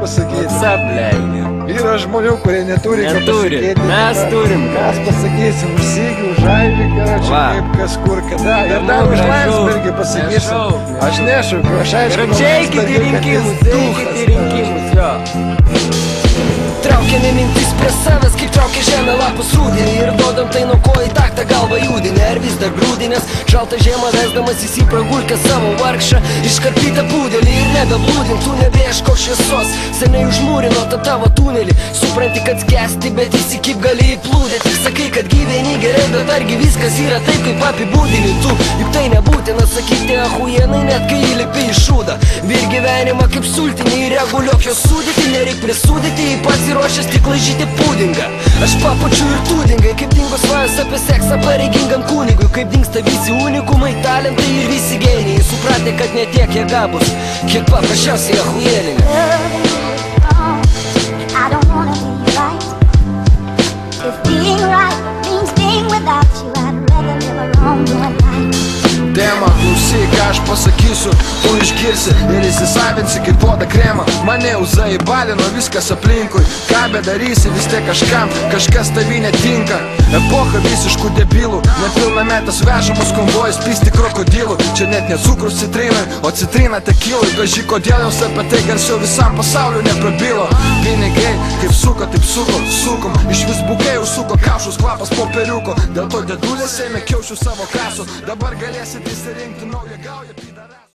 pasakyti? Sablei. Yra žmonių, kurie neturi ką pasakyti. Mes turim. Mes pasakysim už Sigį, už Aivį, čia kaip kas kur kada. Ir dar už Landsbergį pasakysim. Aš nešaukiu, aš aišku. Ir čia eikit į rinkimus, jo. Traukiame mintis prie savęs, kaip traukia žemė lapus rūdinį. Ir duodam tai nuo ko į taktą galvą judinę. Ar vis dar grūdinės, šaltą žiemą vesdamas įsipragulkę savo vargšą iškarpytą pudelį. Ir nebeblūdint, tu nebeieško šviesos. Seniai užmūrino tą tavo tunelį. Supranti, kad skęsti, bet įsikip gali įplūdė. Tik sakai, kad gyveni gerai, bet argi viskas yra taip, kaip apibūdini tu. Juk tai nebūtina sakyti ahujenai, net kai įlipi į šūdą. Vir gyvenimą kaip sultinį, reguliuok jo sudėti. Nereik prisūdyti, į pasiruošęs tik laižyti pudingą. Aš papučiu ir tūdingai, kaip dingo svajas apie seksą pareigingam kunigui. Kaip dingsta visi unikumai, talentai ir visi genijai. Supratė, kad ne tiek jie gabus, kiek paprasčiausiai ahujelinė. I don't wanna be right. If being right means being without you, I'd rather live a wrong life. Tema, klausyk, ką aš pasakysiu, tu išgirsi ir įsisavinsi kaip duoda kremą. Mane uzai balino viskas aplinkui. Ką bedarysi, vis tiek kažkas tavy netinka. Epocha visiškų debilų, nepilnametas vežamus konvojus pisti krokodilų. Čia net ne cukrus citrinai, o citrina tekilai. Gaži, kodėl jos apie tai garsiau visam pasauliu neprabilo. Pinigai, kaip suko, taip sukom. Iš vis bukai užsuko kaušus, kvapas popieriuko. Dėl to dėdulės ėmė kiaušių savo kasų. Dabar galėsit įsirinkti naują gaują.